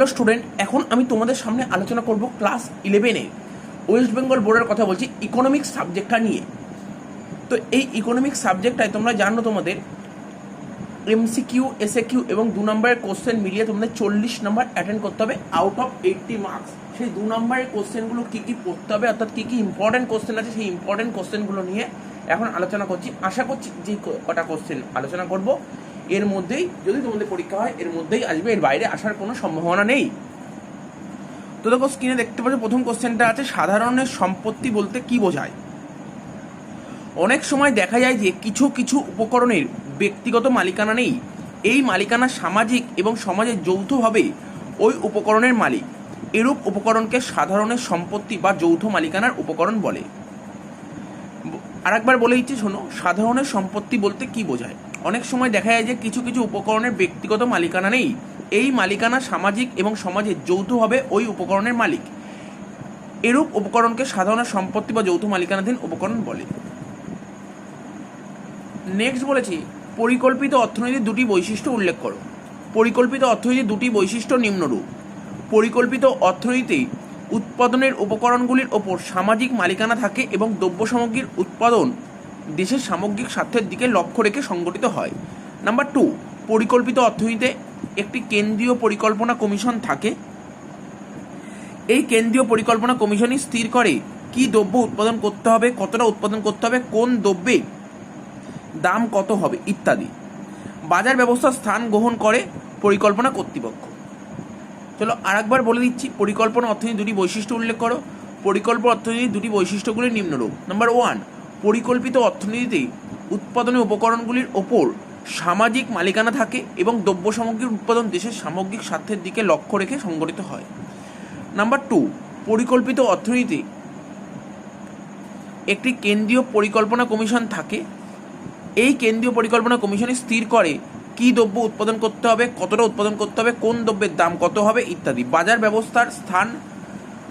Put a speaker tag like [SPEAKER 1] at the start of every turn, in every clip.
[SPEAKER 1] Hello student, এখন আমি তোমাদের সামনে আলোচনা করব ক্লাস 11-এ ওয়েস্ট বেঙ্গল বোর্ডের কথা বলছি ইকোনমিক্স সাবজেক্টটা নিয়ে। তো এই ইকোনমিক্স সাবজেক্টটায় তোমরা জানো তোমাদের এমসিকিউ, এসএকিউ এবং 2 নম্বরের কোশ্চেন মিলিয়ে তোমাদের 40 নম্বর অ্যাটেন্ড করতে হবে আউট অফ 80 মার্কস। সেই 2 নম্বরের কোশ্চেনগুলো কী কী পড়তে হবে, অর্থাৎ কী কী ইম্পর্টেন্ট কোশ্চেন আছে, সেই ইম্পর্টেন্ট কোশ্চেনগুলো নিয়ে এখন আলোচনা করছি। আশা করছি যে কটা কোশ্চেন আলোচনা করব এর মধ্যেই, যদি তোমাদের পরীক্ষা হয় এর মধ্যেই আসবে, এর বাইরে আসার কোনো সম্ভাবনা নেই। তো দেখো স্ক্রিনে দেখতে পাচ্ছ প্রথম কোশ্চেনটা আছে, সাধারণের সম্পত্তি বলতে কি বোঝায়। অনেক সময় দেখা যায় যে কিছু কিছু উপকরণের ব্যক্তিগত মালিকানা নেই, এই মালিকানা সামাজিক এবং সমাজের যৌথভাবে ওই উপকরণের মালিক। এরূপ উপকরণকে সাধারণের সম্পত্তি বা যৌথ মালিকানার উপকরণ বলে। আরেকবার বলে দিচ্ছি শোনো, সাধারণের সম্পত্তি বলতে কি বোঝায়। অনেক সময় দেখা যায় যে কিছু কিছু উপকরণের ব্যক্তিগত মালিকানা নেই, এই মালিকানা সামাজিক এবং সমাজের যৌথভাবে ওই উপকরণের মালিক। এরূপ উপকরণকে সাধারণের সম্পত্তি বা যৌথ মালিকানাধীন উপকরণ বলে। নেক্সট বলেছি, পরিকল্পিত অর্থনীতির দুটি বৈশিষ্ট্য উল্লেখ করো। পরিকল্পিত অর্থনীতির দুটি বৈশিষ্ট্য নিম্নরূপ। পরিকল্পিত অর্থনীতি উৎপাদনের উপকরণগুলির ওপর সামাজিক মালিকানা থাকে এবং দ্রব্য সামগ্রীর উৎপাদন দেশের সামগ্রিক স্বার্থের দিকে লক্ষ্য রেখে সংগঠিত হয়। নাম্বার 2, পরিকল্পিত অর্থনীতিতে একটি কেন্দ্রীয় পরিকল্পনা কমিশন থাকে। এই কেন্দ্রীয় পরিকল্পনা কমিশনই স্থির করে কি দ্রব্য উৎপাদন করতে হবে, কতটা উৎপাদন করতে হবে, কোন দ্রব্যে দাম কত হবে ইত্যাদি। বাজার ব্যবস্থার স্থান গ্রহণ করে পরিকল্পনা কর্তৃপক্ষ। চলো আরেকবার বলে দিচ্ছি, পরিকল্পনা অর্থনীতির দুটি বৈশিষ্ট্য উল্লেখ করো। পরিকল্পনা অর্থনীতির দুটি বৈশিষ্ট্যগুলি নিম্নরূপ। নাম্বার 1, পরিকল্পিত অর্থনীতিতে উৎপাদনের উপকরণগুলির ওপর সামাজিক মালিকানা থাকে এবং দ্রব্য সামগ্রীর উৎপাদন দেশের সামগ্রিক স্বার্থের দিকে লক্ষ্য রেখে সংগঠিত হয়। নাম্বার 2, পরিকল্পিত অর্থনীতিতে একটি কেন্দ্রীয় পরিকল্পনা কমিশন থাকে। এই কেন্দ্রীয় পরিকল্পনা কমিশনই স্থির করে কী দ্রব্য উৎপাদন করতে হবে, কতটা উৎপাদন করতে হবে, কোন দ্রব্যের দাম কত হবে ইত্যাদি। বাজার ব্যবস্থার স্থান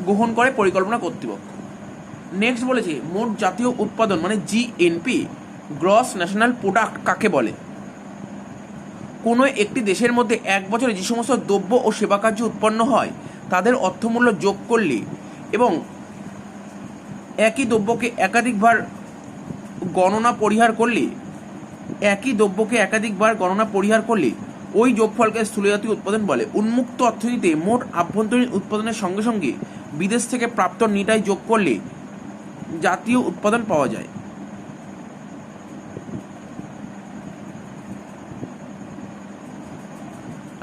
[SPEAKER 1] গ্রহণ করে পরিকল্পনা কর্তৃপক্ষ। নেক্সট বলেছে, মোট জাতীয় উৎপাদন মানে জিএনপি, গ্রস ন্যাশনাল প্রোডাক্ট কাকে বলে। কোনো একটি দেশের মধ্যে এক বছরে যে সমস্ত দ্রব্য ও সেবা কার্য উৎপন্ন হয় তাদের অর্থমূল্য যোগ করলে এবং একই দ্রব্যকে একাধিকবার গণনা পরিহার করলে ওই যোগফলকে স্থূলজাতীয় উৎপাদন বলে। উন্মুক্ত অর্থনীতিতে মোট আভ্যন্তরীণ উৎপাদনের সঙ্গে সঙ্গে বিদেশ থেকে প্রাপ্ত নিটাই যোগ করলে জাতীয় উৎপাদন পাওয়া যায়।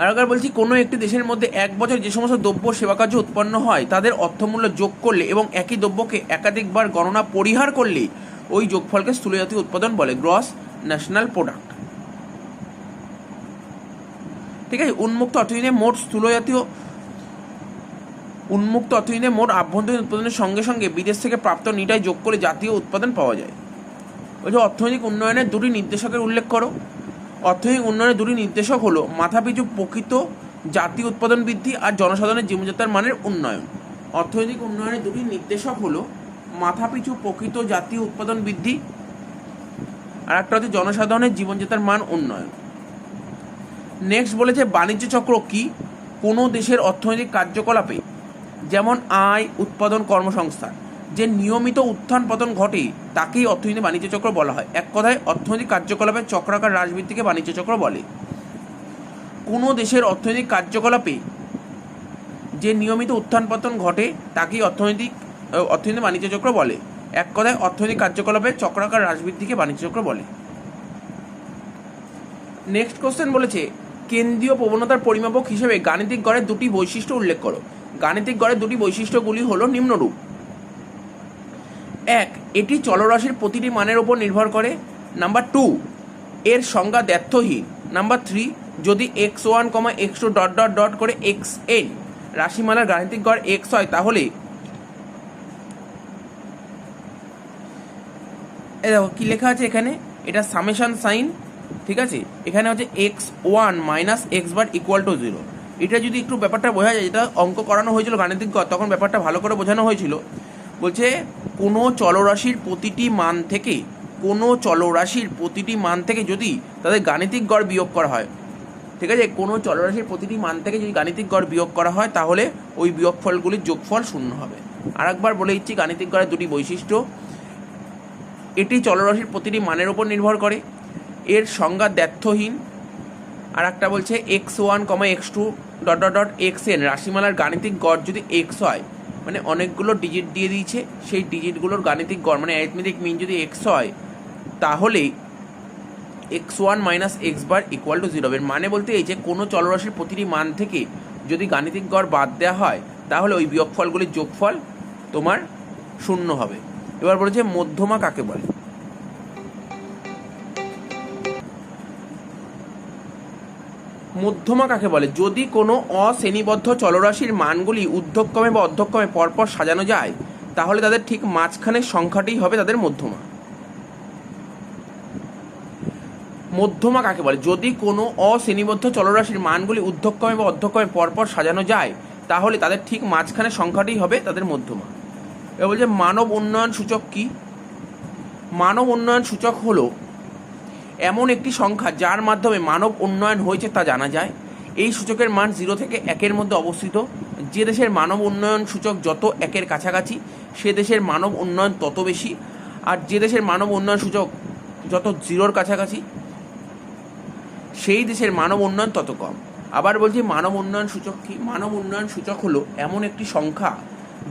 [SPEAKER 1] আরেকবার বলছি, কোনো একটি দেশের মধ্যে এক বছর যে সমস্ত দ্রব্য সেবা কার্য উৎপন্ন হয় তাদের অর্থমূল্য যোগ করলে এবং একই দ্রব্যকে একাধিকবার গণনা পরিহার করলে ওই যোগফলকে স্থূলজাতীয় উৎপাদন বলে, গ্রস ন্যাশনাল প্রোডাক্ট। ঠিক আছে। উন্মুক্ত অর্থনীতিতে মোট আভ্যন্তরীণ উৎপাদনের সঙ্গে সঙ্গে বিদেশ থেকে প্রাপ্ত নিটাই যোগ করে জাতীয় উৎপাদন পাওয়া যায়। ওই যে অর্থনৈতিক উন্নয়নের দুটি নির্দেশকের উল্লেখ করো। অর্থনৈতিক উন্নয়নের দুটি নির্দেশক হলো মাথাপিছু প্রকৃত জাতীয় উৎপাদন বৃদ্ধি আর জনসাধারণের জীবনযাত্রার মানের উন্নয়ন। অর্থনৈতিক উন্নয়নের দুটি নির্দেশক হলো মাথাপিছু প্রকৃত জাতীয় উৎপাদন বৃদ্ধি আর একটা হচ্ছে জনসাধারণের জীবনযাত্রার মান উন্নয়ন। নেক্সট বলেছে, বাণিজ্য চক্র কি। কোনো দেশের অর্থনৈতিক কার্যকলাপে যেমন আয়, উৎপাদন, কর্মসংস্থান যে নিয়মিত উত্থান পতন ঘটে তাকেই অর্থনীতি বাণিজ্য চক্র বলা হয়। এক কথায় অর্থনৈতিক কার্যকলাপের চক্রাকার হ্রাস বৃদ্ধিকে বাণিজ্য চক্র বলে। কোনো দেশের অর্থনৈতিক কার্যকলাপে যে নিয়মিত উত্থান পতন ঘটে তাকেই অর্থনীতি বাণিজ্য চক্র বলে। এক কথায় অর্থনৈতিক কার্যকলাপের চক্রাকার হ্রাস বৃদ্ধিকে বাণিজ্য চক্র বলে। নেক্সট কোশ্চেন বলেছে, কেন্দ্রীয় প্রবণতার পরিমাপক হিসেবে গাণিতিক গড়ের দুটি বৈশিষ্ট্য উল্লেখ করো। গাণিতিক গড়ের দুটি বৈশিষ্ট্যগুলি হলো নিম্নরূপ। 1, এটি চলরাশির প্রতিটি মানের উপর নির্ভর করে। নাম্বার 2, এর সংজ্ঞা দ্ব্যর্থহীন। নাম্বার 3, যদি x1, x2 ... করে xn রাশিমালার গাণিতিক গড় x হয় তাহলে দেখো কি লেখা আছে এখানে, এটা সামেশন সাইন। ঠিক আছে, এখানে হচ্ছে x1 - x বার = 0। এটা যদি একটু ব্যাপারটা বোঝা যায়, যেটা অঙ্ক করানো হয়েছিল গাণিতিক গড় তখন ব্যাপারটা ভালো করে বোঝানো হয়েছিল। বলছে কোনো চলরাশির প্রতিটি মান থেকে যদি তাদের গাণিতিক গড় বিয়োগ করা হয় ঠিক আছে, কোনো চলরাশির প্রতিটি মান থেকে যদি গাণিতিক গড় বিয়োগ করা হয় তাহলে ওই বিয়োগফলগুলির যোগফল শূন্য হবে। আর একবার বলে দিচ্ছি গাণিতিক গড়ের দুটি বৈশিষ্ট্য। এটি চলরাশির প্রতিটি মানের উপর নির্ভর করে, এর সংজ্ঞা দ্ব্যর্থহীন। আর একটা বলছে x1, x2 ... xn রাশিমালার গাণিতিক গড় যদি x হয়, মানে অনেকগুলো ডিজিট দিয়ে দিয়েছে, সেই ডিজিটগুলোর গাণিতিক গড় মানে অ্যারিথমেটিক মিন যদি x হয় তাহলে x1 - x বার = 0। এর মানে বলতে এই যে কোনো চলরাশির প্রতিটি মান থেকে যদি গাণিতিক গড় বাদ দেওয়া হয় তাহলে ওই বিয়োগফলগুলির যোগফল তোমার শূন্য হবে। এবার বলেছে মধ্যমা কাকে বলে। মধ্যমা কাকে বলে? যদি কোনো অশ্রেণীবদ্ধ চলরাশির মানগুলি ঊর্ধ্বক্রমে বা অধঃক্রমে পরপর সাজানো যায় তাহলে তাদের ঠিক মাঝখানের সংখ্যাটিই হবে তাদের মধ্যমা। মধ্যমা কাকে বলে? যদি কোনো অশ্রেণীবদ্ধ চলরাশির মানগুলি ঊর্ধ্বক্রমে বা অধঃক্রমে পরপর সাজানো যায় তাহলে তাদের ঠিক মাঝখানের সংখ্যাটিই হবে তাদের মধ্যমা। এবার বলছে মানব উন্নয়ন সূচক কি? মানব উন্নয়ন সূচক হলো এমন একটি সংখ্যা যার মাধ্যমে মানব উন্নয়ন হয়েছে তা জানা যায়। এই সূচকের মান 0 থেকে 1-এর মধ্যে অবস্থিত। যে দেশের মানব উন্নয়ন সূচক যত 1-এর কাছাকাছি সে দেশের মানব উন্নয়ন তত বেশি, আর যে দেশের মানব উন্নয়ন সূচক যত 0-র কাছাকাছি সেই দেশের মানব উন্নয়ন তত কম। আবার বলছি মানব উন্নয়ন সূচক কি? মানব উন্নয়ন সূচক হলো এমন একটি সংখ্যা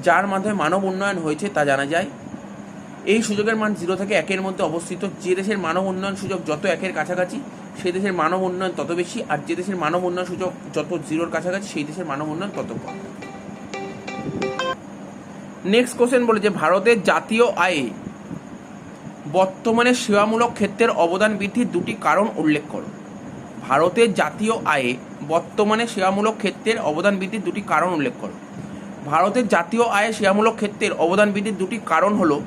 [SPEAKER 1] যার মাধ্যমে মানব উন্নয়ন হয়েছে তা জানা যায়। এই সূচকের মান 0 থেকে 1-এর মধ্যে অবস্থিত। যে দেশের মানব উন্নয়ন সূচক যত 1-এর কাছাকাছি সেই দেশের মানব উন্নয়ন তত বেশি, আর যে দেশের মানব উন্নয়ন সূচক যত 0-র কাছাকাছি সেই দেশের মানব উন্নয়ন তত কম। নেক্সট কোশ্চেন বলে যে ভারতের জাতীয় আয়ে বর্তমানে সেবামূলক ক্ষেত্রের অবদান বৃদ্ধির দুটি কারণ উল্লেখ করো। ভারতের জাতীয় আয়ে বর্তমানে সেবামূলক ক্ষেত্রের অবদান বৃদ্ধির দুটি কারণ উল্লেখ করো। ভারতের জাতীয় আয়ে সেবামূলক ক্ষেত্রের অবদান বৃদ্ধির দুটি কারণ হলো: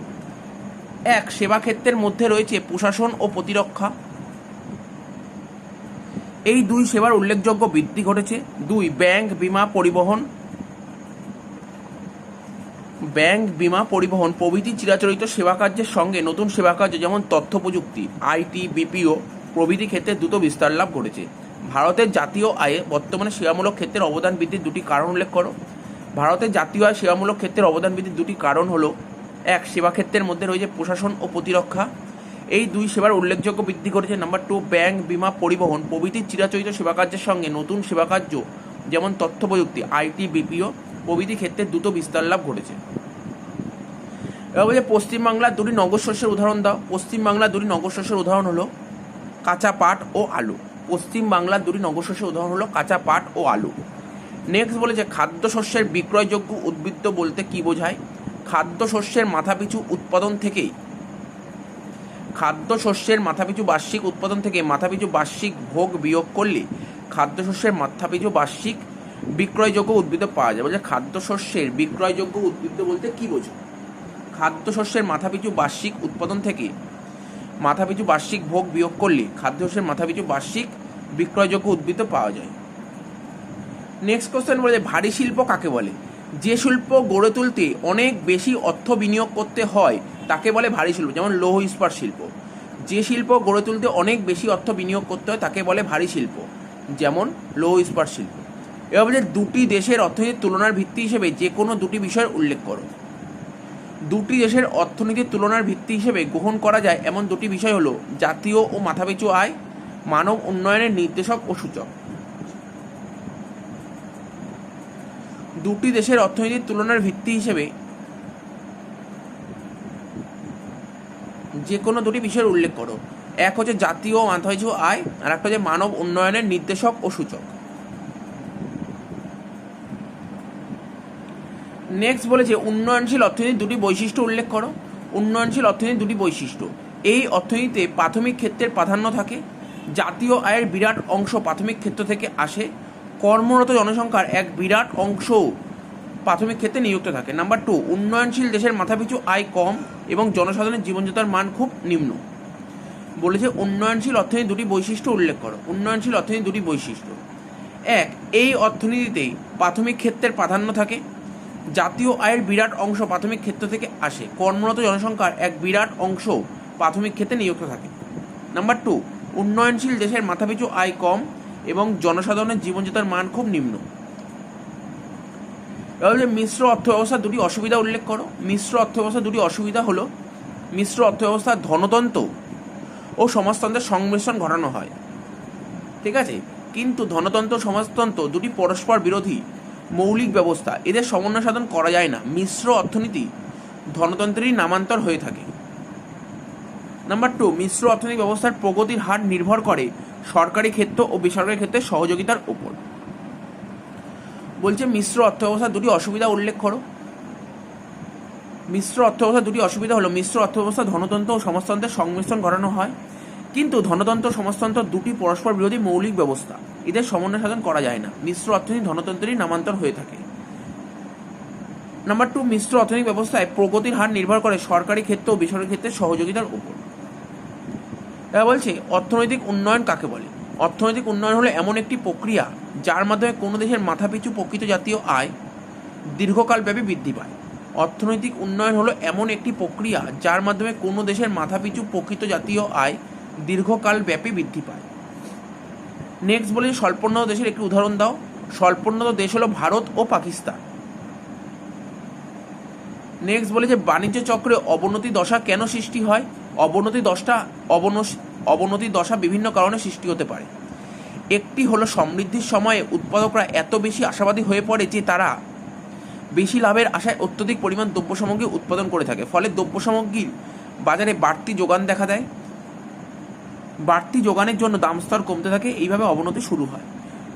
[SPEAKER 1] 1. সেবা ক্ষেত্রের মধ্যে রয়েছে প্রশাসন ও প্রতিরক্ষা, এই দুই সেবার উল্লেখযোগ্য বৃদ্ধি ঘটেছে। 2. ব্যাংক, বিমা, পরিবহন প্রভৃতি চিরাচরিত সেবা কার্যের সঙ্গে নতুন সেবা কার্য যেমন তথ্য প্রযুক্তি, আইটি, বিপিও প্রভৃতি ক্ষেত্রে দ্রুত বিস্তার লাভ ঘটেছে। ভারতের জাতীয় আয়ে বর্তমানে সেবামূলক ক্ষেত্রের অবদান বৃদ্ধির দুটি কারণ উল্লেখ করো। ভারতের জাতীয় আয় সেবামূলক ক্ষেত্রের অবদান বৃদ্ধির দুটি কারণ হলো: 1. সেবা ক্ষেত্রের মধ্যে রয়েছে প্রশাসন ও প্রতিরক্ষা, এই দুই সেবার উল্লেখযোগ্য বৃদ্ধি ঘটেছে। 2. ব্যাংক, বিমা, পরিবহন প্রভৃতি চিরাচরিত সেবা কার্যের সঙ্গে নতুন সেবা কার্য যেমন তথ্য প্রযুক্তি, আইটি, বিপিও প্রভৃতি ক্ষেত্রে দ্রুত বিস্তার লাভ ঘটেছে। এবার বলছে পশ্চিমবাংলার দুটি নগর শস্যের উদাহরণ দাও। পশ্চিমবাংলার দুটি নগর শস্যের উদাহরণ হলো কাঁচা পাট ও আলু। পশ্চিমবাংলার দুটি নগর শস্যের উদাহরণ হলো কাঁচা পাট ও আলু। নেক্সট বলেছে খাদ্যশস্যের বিক্রয়যোগ্য উদ্বৃত্ত বলতে কি বোঝায়? খাদ্যশস্যের মাথাপিছু বার্ষিক উৎপাদন থেকে মাথাপিছু বার্ষিক ভোগ বিয়োগ করলে খাদ্যশস্যের মাথাপিছু বার্ষিক বিক্রয়যোগ্য উদ্বৃত্ত পাওয়া যায়। বলছে খাদ্যশস্যের বিক্রয়যোগ্য উদ্বৃত্ত বলতে কি বোঝো? খাদ্যশস্যের মাথাপিছু বার্ষিক উৎপাদন থেকে মাথাপিছু বার্ষিক ভোগ বিয়োগ করলে খাদ্যশস্যের মাথাপিছু বার্ষিক বিক্রয়যোগ্য উদ্বৃত্ত পাওয়া যায়। নেক্সট কোশ্চেন বলে ভারী শিল্প কাকে বলে? যে শিল্প গড়ে তুলতে অনেক বেশি অর্থ বিনিয়োগ করতে হয় তাকে বলে ভারী শিল্প, যেমন লৌহ ইস্পাত শিল্প। যে শিল্প গড়ে তুলতে অনেক বেশি অর্থ বিনিয়োগ করতে হয় তাকে বলে ভারী শিল্প, যেমন লৌহ ইস্পাত শিল্প। এবার বলছে দুটি দেশের অর্থনীতির তুলনার ভিত্তি হিসেবে যে কোনো দুটি বিষয়ের উল্লেখ করো। দুটি দেশের অর্থনীতির তুলনার ভিত্তি হিসেবে গ্রহণ করা যায় এমন দুটি বিষয় হলো জাতীয় ও মাথাপিছু আয়, মানব উন্নয়নের নির্দেশক ও সূচক। দুটি দেশের অর্থনীতির তুলনার ভিত্তি হিসেবে যে কোনো দুটি বিষয়ের উল্লেখ করো। এক হচ্ছে জাতীয় ও মাথাপিছু আয়, আর একটা হচ্ছে মানব উন্নয়নের নির্দেশক ও সূচক। নেক্সট বলেছে উন্নয়নশীল অর্থনীতির দুটি বৈশিষ্ট্য উল্লেখ করো। উন্নয়নশীল অর্থনীতির দুটি বৈশিষ্ট্য: এই অর্থনীতিতে প্রাথমিক ক্ষেত্রের প্রাধান্য থাকে, জাতীয় আয়ের বিরাট অংশ প্রাথমিক ক্ষেত্র থেকে আসে, কর্মরত জনসংখ্যার এক বিরাট অংশ প্রাথমিক ক্ষেত্রে নিযুক্ত থাকে। 2. উন্নয়নশীল দেশের মাথাপিছু আয় কম এবং জনসাধারণের জীবনযাত্রার মান খুব নিম্ন। বলেছে উন্নয়নশীল অর্থনীতির দুটি বৈশিষ্ট্য উল্লেখ করো। উন্নয়নশীল অর্থনীতির দুটি বৈশিষ্ট্য: 1. এই অর্থনীতিতে প্রাথমিক ক্ষেত্রের প্রাধান্য থাকে, জাতীয় আয়ের বিরাট অংশ প্রাথমিক ক্ষেত্র থেকে আসে, কর্মরত জনসংখ্যার এক বিরাট অংশ প্রাথমিক ক্ষেত্রে নিযুক্ত থাকে। 2. উন্নয়নশীল দেশের মাথাপিছু আয় কম এবং জনসাধারণের জীবনযাত্রার মান খুব নিম্ন। এবার যে মিশ্র অর্থব্যবস্থার দুটি অসুবিধা উল্লেখ করো। মিশ্র অর্থব্যবস্থার দুটি অসুবিধা হলো মিশ্র অর্থব্যবস্থার ধনতন্ত্র ও সমাজতন্ত্রের সংমিশ্রণ ঘটানো হয়, ঠিক আছে, কিন্তু ধনতন্ত্র ও সমাজতন্ত্র দুটি পরস্পর বিরোধী মৌলিক ব্যবস্থা, এদের সমন্বয় সাধন করা যায় না। মিশ্র অর্থনীতি ধনতন্ত্রেরই নামান্তর হয়ে থাকে। নাম্বার 2, মিশ্র অর্থনৈতিক ব্যবস্থার প্রগতির হার নির্ভর করে সরকারি ক্ষেত্র ও বেসরকারি ক্ষেত্রে সহযোগিতার উপর। বলছে মিশ্র অর্থব্যবস্থার দুটি অসুবিধা উল্লেখ করো। মিশ্র অর্থব্যবস্থার দুটি অসুবিধা হলো মিশ্র অর্থব্যবস্থা ধনতন্ত্র ও সমাজতন্ত্রের সংমিশ্রণ ঘটানো হয়, কিন্তু ধনতন্ত্র ও সমাজতন্ত্র দুটি পরস্পর বিরোধী মৌলিক ব্যবস্থা, এদের সমন্বয় সাধন করা যায় না। মিশ্র অর্থনীতি ধনতন্ত্রেরই নামান্তর হয়ে থাকে। নাম্বার 2, মিশ্র অর্থনৈতিক ব্যবস্থায় প্রগতির হার নির্ভর করে সরকারি ক্ষেত্র ও বেসরকারি ক্ষেত্রে সহযোগিতার উপর। এরা বলছে অর্থনৈতিক উন্নয়ন কাকে বলে। অর্থনৈতিক উন্নয়ন হলো এমন একটি প্রক্রিয়া যার মাধ্যমে কোনো দেশের মাথাপিছু প্রকৃত জাতীয় আয় দীর্ঘকালব্যাপী বৃদ্ধি পায়। অর্থনৈতিক উন্নয়ন হলো এমন একটি প্রক্রিয়া যার মাধ্যমে কোনো দেশের মাথাপিছু প্রকৃত জাতীয় আয় দীর্ঘকালব্যাপী বৃদ্ধি পায়। নেক্সট বলে স্বল্পোন্নত দেশের একটি উদাহরণ দাও। স্বল্পোন্নত দেশ হলো ভারত ও পাকিস্তান। নেক্সট বলে যে বাণিজ্য চক্রে অবনতি দশা কেন সৃষ্টি হয়। অবনতি দশা বিভিন্ন কারণে সৃষ্টি হতে পারে। একটি হলো সমৃদ্ধির সময়ে উৎপাদকরা এত বেশি আশাবাদী হয়ে পড়ে যে তারা বেশি লাভের আশায় অত্যধিক পরিমাণ দ্রব্য সামগ্রী উৎপাদন করে থাকে, ফলে দ্রব্য সামগ্রীর বাজারে বাড়তি যোগান দেখা দেয়। বাড়তি যোগানের জন্য দাম স্তর কমতে থাকে, এইভাবে অবনতি শুরু হয়।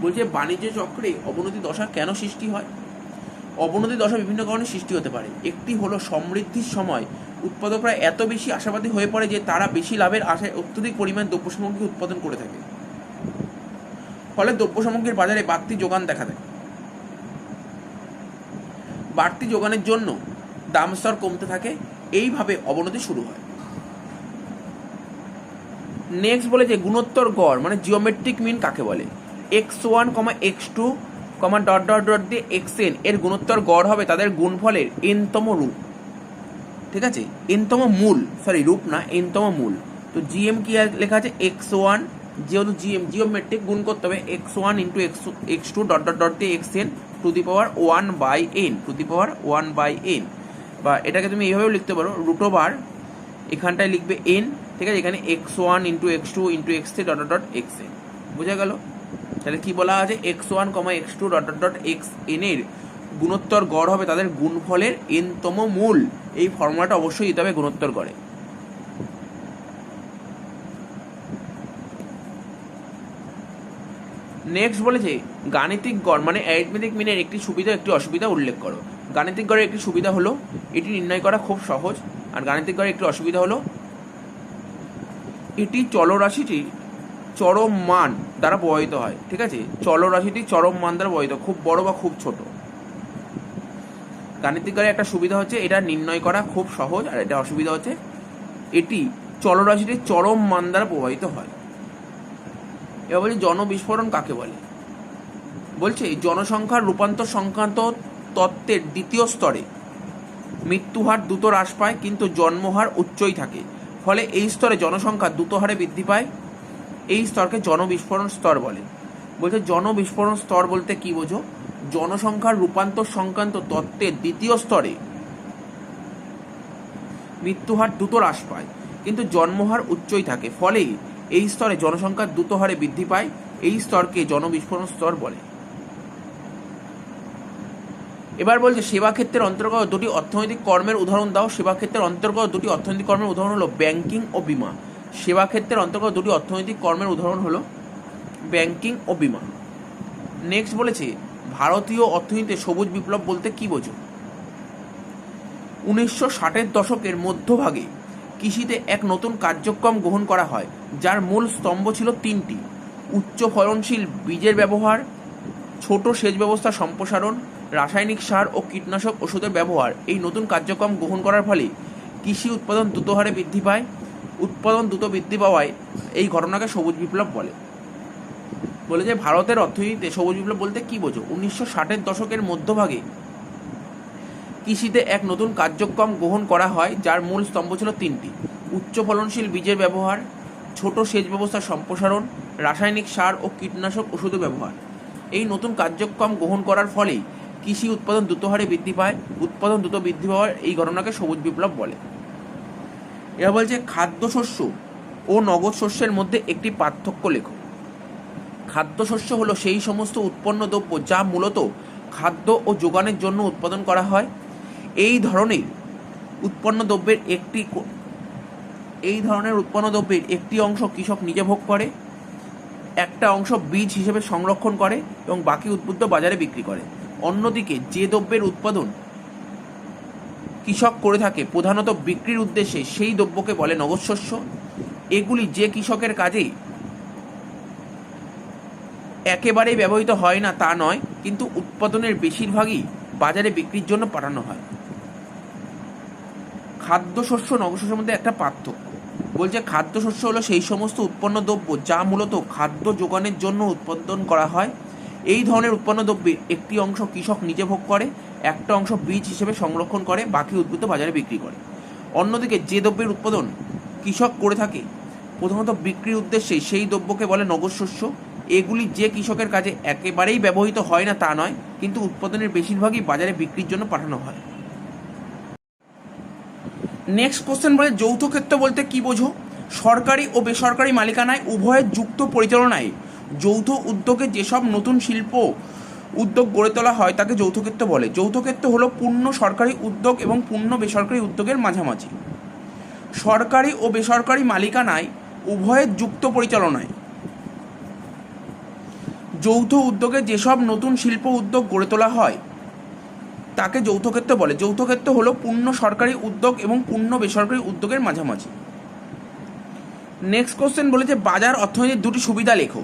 [SPEAKER 1] বলছে বাণিজ্য চক্রে অবনতি দশা কেন সৃষ্টি হয়। অবনতি দশা বিভিন্ন কারণে সৃষ্টি হতে পারে। একটি হলো সমৃদ্ধির সময় উৎপাদকরা এত বেশি আশাবাদী হয়ে পড়ে যে তারা বেশি লাভের আশায় অত্যধিক পরিমাণ দ্রব্য সামগ্রী উৎপাদন করে থাকে, ফলে দ্রব্য সামগ্রীর বাজারে বাড়তি যোগান দেখা দেয়। বাড়তি যোগানের জন্য দাম স্তর কমতে থাকে, এইভাবে অবনতি শুরু হয়। নেক্সট বলে যে গুণোত্তর গড় মানে জিওমেট্রিক মিন কাকে বলে। x1, x2, dot dot dot দিয়ে xn এর গুণোত্তর গড় হবে তাদের গুণফলের nতম রূপ, ঠিক আছে, nতম মূল, সরি রূপ না, nতম মূল। তো জিএম কি লেখা আছে x1, যেহেতু জিওমেট্রিক গুণ করতে হবে x1 into x2 dot dot dot দিয়ে xn to the power 1/n, বা এটাকে তুমি এইভাবেও লিখতে পারো রুট ওভার, এখানটায় লিখবে n, ঠিক আছে, এখানে x1 into x2 into x3 dot dot dot xn। বোঝা গেল? তাহলে কি বলা আছে, x1, x2 dot dot dot xn এর গুণোত্তর গড় হবে তাদের গুণফলের nতম মূল। এই ফর্মুলাটা অবশ্যই দিতে হবে গুণোত্তর গড়ে। নেক্সট বলেছে গাণিতিক গড় মানে অ্যারিথমেটিক মিনের একটি সুবিধা একটি অসুবিধা উল্লেখ করো। গাণিতিক গড়ের একটি সুবিধা হলো এটি নির্ণয় করা খুব সহজ, আর গাণিতিক গড়ের একটি অসুবিধা হলো এটি চলরাশিটির চরম মান দ্বারা প্রভাবিত হয়, ঠিক আছে, চলরাশিটি চরম মান দ্বারা প্রভাবিত, খুব বড় বা খুব ছোট। গাণিতিক গড়ের একটা সুবিধা হচ্ছে এটা নির্ণয় করা খুব সহজ, আর এটা অসুবিধা হচ্ছে এটি চলরাশিটির চরম মান দ্বারা প্রভাবিত হয়। এবার বলছি জনবিস্ফোরণ কাকে বলে। বলছে জনসংখ্যার রূপান্তর সংক্রান্ত তত্ত্বের দ্বিতীয় স্তরে মৃত্যুহার দ্রুত হ্রাস পায় কিন্তু জন্মহার উচ্চই থাকে, ফলে এই স্তরে জনসংখ্যা দ্রুত হারে বৃদ্ধি পায়। এই স্তরকে জনবিস্ফোরণ স্তর বলে। বলছে জনবিস্ফোরণ স্তর বলতে কি বোঝো, জনসংখ্যার রূপান্তর সংক্রান্ত তত্ত্বের দ্বিতীয় স্তরে মৃত্যুহার দ্রুত হ্রাস পায় কিন্তু জন্মহার উচ্চই থাকে, ফলে এই স্তরে জনসংখ্যা দ্রুত হারে বৃদ্ধি পায়। এই স্তরকে জনবিস্ফোরণ স্তর বলে। এবার বলছে সেবা ক্ষেত্রের অন্তর্গত দুটি অর্থনৈতিক কর্মের উদাহরণ দাও। সেবা ক্ষেত্রের অন্তর্গত দুটি অর্থনৈতিক কর্মের উদাহরণ হলো ব্যাংকিং ও বিমা। সেবা ক্ষেত্রের অন্তর্গত দুটি অর্থনৈতিক কর্মের উদাহরণ হলো ব্যাংকিং ও বিমা। নেক্সট বলেছে ভারতীয় অর্থনীতিতে সবুজ বিপ্লব বলতে কি বোঝো। 1960-এর দশকের মধ্যভাগে কৃষিতে এক নতুন কার্যক্রম গ্রহণ করা হয় যার মূল স্তম্ভ ছিল তিনটি: উচ্চ ফলনশীল বীজের ব্যবহার, ছোট সেচ ব্যবস্থা সম্প্রসারণ, রাসায়নিক সার ও কীটনাশক ওষুধের ব্যবহার। এই নতুন কার্যক্রম গ্রহণ করার ফলে কৃষি উৎপাদন দ্রুত হারে বৃদ্ধি পায়। উৎপাদন দ্রুত বৃদ্ধি পাওয়ায় এই ঘটনাকে সবুজ বিপ্লব বলে। বলে যে ভারতের অর্থনীতিতে সবুজ বিপ্লব বলতে কি বোঝো। 1960-এর দশকের মধ্যভাগে কৃষিতে এক নতুন কার্যক্রম গ্রহণ করা হয় যার মূল স্তম্ভ ছিল তিনটি: উচ্চ ফলনশীল বীজের ব্যবহার, ছোট সেচ ব্যবস্থার সম্প্রসারণ, রাসায়নিক সার ও কীটনাশক ওষুধের ব্যবহার। এই নতুন কার্যক্রম গ্রহণ করার ফলে কৃষি উৎপাদন দ্রুত হারে বৃদ্ধি পায়। উৎপাদন দ্রুত বৃদ্ধি পাওয়ার এই ঘটনাকে সবুজ বিপ্লব বলে। এরা বলছে খাদ্যশস্য ও নগদ শস্যের মধ্যে একটি পার্থক্য লেখো। খাদ্যশস্য হলো সেই সমস্ত উৎপন্ন দ্রব্য যা মূলত খাদ্য ও যোগানের জন্য উৎপাদন করা হয়। এই ধরনের উৎপন্ন দ্রব্যের একটি অংশ কৃষক নিজে ভোগ করে, একটা অংশ বীজ হিসেবে সংরক্ষণ করে এবং বাকি উদ্বুদ্ধ বাজারে বিক্রি করে। অন্যদিকে যে দ্রব্যের উৎপাদন কৃষক করে থাকে প্রধানত বিক্রির উদ্দেশ্যে, সেই দ্রব্যকে বলে নগদ শস্য। এগুলি যে কৃষকের কাজে একেবারেই ব্যবহৃত হয় না তা নয়, কিন্তু উৎপাদনের বেশিরভাগই বাজারে বিক্রির জন্য পাঠানো হয়। খাদ্যশস্য নগদ শস্যের মধ্যে একটা পার্থক্য বলছে, খাদ্যশস্য হলো সেই সমস্ত উৎপন্ন দ্রব্য যা মূলত খাদ্য যোগানের জন্য উৎপাদন করা হয়। এই ধরনের উৎপন্ন দ্রব্যের একটি অংশ কৃষক নিজে ভোগ করে, একটা অংশ বীজ হিসেবে সংরক্ষণ করে, বাকি উদ্বুদ্ধ বাজারে বিক্রি করে। অন্যদিকে যে দ্রব্যের উৎপাদন কৃষক করে থাকে প্রধানত বিক্রির উদ্দেশ্যে, সেই দ্রব্যকে বলে নগদ শস্য। এগুলি যে কৃষকের কাজে একেবারেই ব্যবহৃত হয় না তা নয়, কিন্তু উৎপাদনের বেশিরভাগই বাজারে বিক্রির জন্য পাঠানো হয়। নেক্সট কোশ্চেন বলে, যৌথ ক্ষেত্র বলতে কি বোঝো? সরকারি ও বেসরকারি মালিকানায় উভয়ের যুক্ত পরিচালনায় যৌথ উদ্যোগে যেসব নতুন শিল্প উদ্যোগ গড়ে তোলা হয় তাকে যৌথ ক্ষেত্র বলে। যৌথ ক্ষেত্র হলো পূর্ণ সরকারি উদ্যোগ এবং পূর্ণ বেসরকারি উদ্যোগের মাঝামাঝি। সরকারি ও বেসরকারি মালিকানায় উভয়ের যুক্ত পরিচালনায় যৌথ উদ্যোগে যেসব নতুন শিল্প উদ্যোগ গড়ে তোলা হয় তাকে যৌথ ক্ষেত্র বলে। যৌথ ক্ষেত্র হলো পূর্ণ সরকারি উদ্যোগ এবং পূর্ণ বেসরকারি উদ্যোগের মাঝামাঝি। নেক্সট কোশ্চেন বলেছে, বাজার অর্থনীতির দুটি সুবিধা লেখো।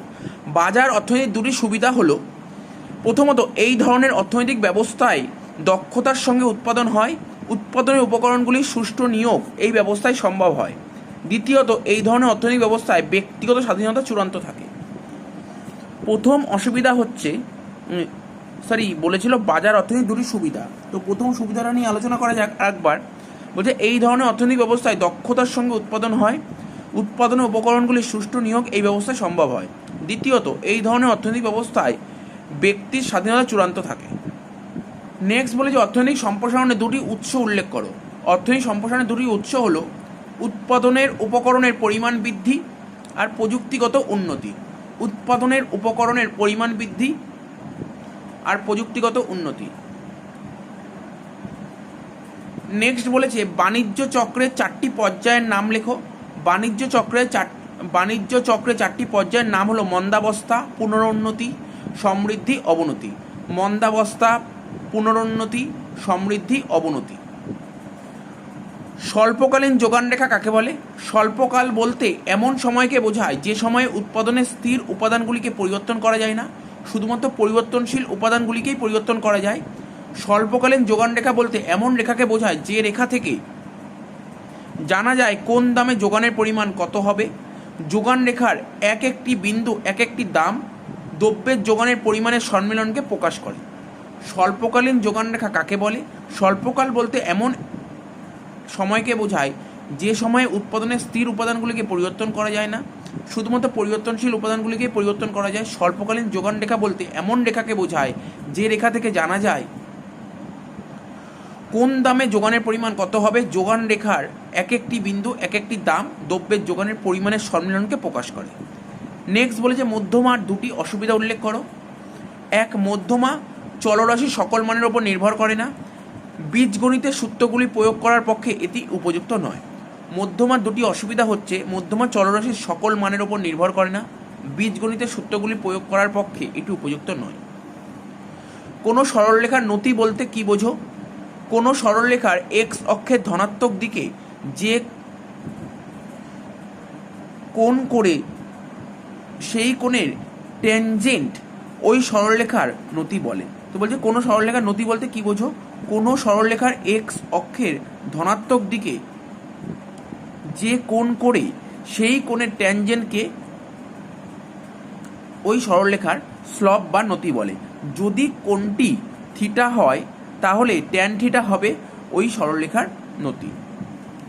[SPEAKER 1] বাজার অর্থনীতির দুটি সুবিধা হলো, প্রথমত এই ধরনের অর্থনৈতিক ব্যবস্থায় দক্ষতার সঙ্গে উৎপাদন হয়, উৎপাদনের উপকরণগুলির সুষ্ঠু নিয়োগ এই ব্যবস্থায় সম্ভব হয়। দ্বিতীয়ত এই ধরনের অর্থনৈতিক ব্যবস্থায় ব্যক্তিগত স্বাধীনতা চূড়ান্ত থাকে। প্রথম অসুবিধা হচ্ছে বলেছিল বাজার অর্থনীতির দুটি সুবিধা, তো প্রথম সুবিধাটা নিয়ে আলোচনা করা যাক একবার। বলছে এই ধরনের অর্থনৈতিক ব্যবস্থায় দক্ষতার সঙ্গে উৎপাদন হয়, উৎপাদনের উপকরণগুলির সুষ্ঠু নিয়োগ এই ব্যবস্থায় সম্ভব হয়। দ্বিতীয়ত এই ধরনের অর্থনৈতিক ব্যবস্থায় ব্যক্তির স্বাধীনতা চূড়ান্ত থাকে। নেক্সট বলে যে অর্থনৈতিক সম্প্রসারণের দুটি উৎস উল্লেখ করো। অর্থনৈতিক সম্প্রসারণের দুটি উৎস হলো উৎপাদনের উপকরণের পরিমাণ বৃদ্ধি আর প্রযুক্তিগত উন্নতি। উৎপাদনের উপকরণের পরিমাণ বৃদ্ধি আর প্রযুক্তিগত উন্নতি। নেক্সট বলেছে বাণিজ্য চক্রের চারটি পর্যায়ের নাম লেখো। বাণিজ্য চক্রের চারটি পর্যায়ের নাম হলো মন্দাবস্থা, পুনরুন্নতি, সমৃদ্ধি, অবনতি। মন্দাবস্থা, পুনরুন্নতি, সমৃদ্ধি, অবনতি। স্বল্পকালীন যোগান রেখা কাকে বলে? স্বল্পকাল বলতে এমন সময়কে বোঝায় যে সময়ে উৎপাদনের স্থির উপাদানগুলিকে পরিবর্তন করা যায় না, শুধুমাত্র পরিবর্তনশীল উপাদানগুলিকেই পরিবর্তন করা যায়। স্বল্পকালীন যোগান রেখা বলতে এমন রেখাকে বোঝায় যে রেখা থেকে জানা যায় কোন দামে যোগানের পরিমাণ কত হবে। যোগান রেখার এক একটি বিন্দু এক একটি দাম দ্রব্যের যোগানের পরিমাণের সম্মিলনকে প্রকাশ করে। স্বল্পকালীন যোগান রেখা কাকে বলে? স্বল্পকাল বলতে এমন সময়কে বোঝায় যে সময়ে উৎপাদনের স্থির উপাদানগুলিকে পরিবর্তন করা যায় না, শুধুমাত্র পরিবর্তনশীল উপাদানগুলিকে পরিবর্তন করা যায়। স্বল্পকালীন যোগান রেখা বলতে এমন রেখাকে বোঝায় যে রেখা থেকে জানা যায় কোন দামে যোগানের পরিমাণ কত হবে। যোগান রেখার এক একটি বিন্দু এক একটি দাম দ্রব্যের যোগানের পরিমাণের সম্মিলনকে প্রকাশ করে। নেক্সট বলেছে মধ্যমার দুটি অসুবিধা উল্লেখ করো। এক, মধ্যমা চলরাশি সকল মানের ওপর নির্ভর করে না। বীজগণিতের সূত্রগুলি প্রয়োগ করার পক্ষে এটি উপযুক্ত নয়। মধ্যমার দুটি অসুবিধা হচ্ছে, মধ্যমা চলরাশির সকল মানের ওপর নির্ভর করে না, বীজগণিতের সূত্রগুলি প্রয়োগ করার পক্ষে এটি উপযুক্ত নয়। কোনো সরলরেখার নতি বলতে কি বোঝো? কোনো সরলরেখার এক্স অক্ষের ধনাত্মক দিকে যে কোণ করে সেই কোণের ট্যানজেন্ট ওই সরলরেখার নতি বলে। তো বলছে কোনো সরলরেখার নতি বলতে কি বোঝো? কোনো সরলরেখার এক্স অক্ষের ধনাত্মক দিকে যে কোণ করে সেই কোণের ট্যানজেন্টকে ওই সরলরেখার স্লপ বা নতি বলে। যদি কোণটি থিটা হয় তাহলে ট্যান থিটা হবে ওই সরলরেখার নতি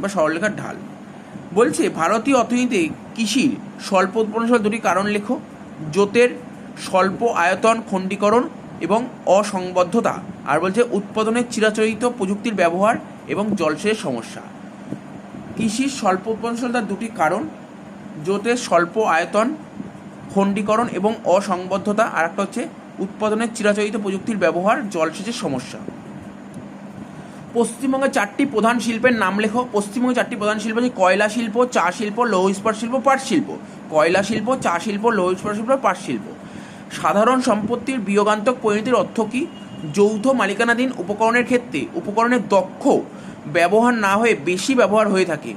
[SPEAKER 1] বা সরলরেখার ঢাল। বলছে ভারতীয় অর্থনীতিতে কৃষির স্বল্প উৎপাদনশীল দুটি কারণ লেখো। জোটের স্বল্প আয়তন, খণ্ডীকরণ এবং অসংবদ্ধতা। আর বলছে উৎপাদনের চিরাচরিত প্রযুক্তির ব্যবহার এবং জলসেচের সমস্যা। কৃষির স্বল্প উৎপাদনশীলতার দুটি কারণ: জোটের স্বল্প আয়তন, খণ্ডীকরণ এবং অসংবদ্ধতা। আর একটা হচ্ছে উৎপাদনের চিরাচরিত প্রযুক্তির ব্যবহার, জলসেচের সমস্যা। পশ্চিমবঙ্গের 4টি প্রধান শিল্পের নাম লেখো। পশ্চিমবঙ্গের 4টি প্রধান শিল্প হচ্ছে কয়লা শিল্প, চা শিল্প, লৌহ ইস্পাত শিল্প, পাট শিল্প। কয়লা শিল্প, চা শিল্প, লৌহ ইস্পাত শিল্প, পাট শিল্প। সাধারণ সম্পত্তির বিয়োগান্তক পরিণতির অর্থ কী? যৌথ মালিকানাধীন উপকরণের ক্ষেত্রে উপকরণের দক্ষ ব্যবহার না হয়ে বেশি ব্যবহার হয়ে থাকে,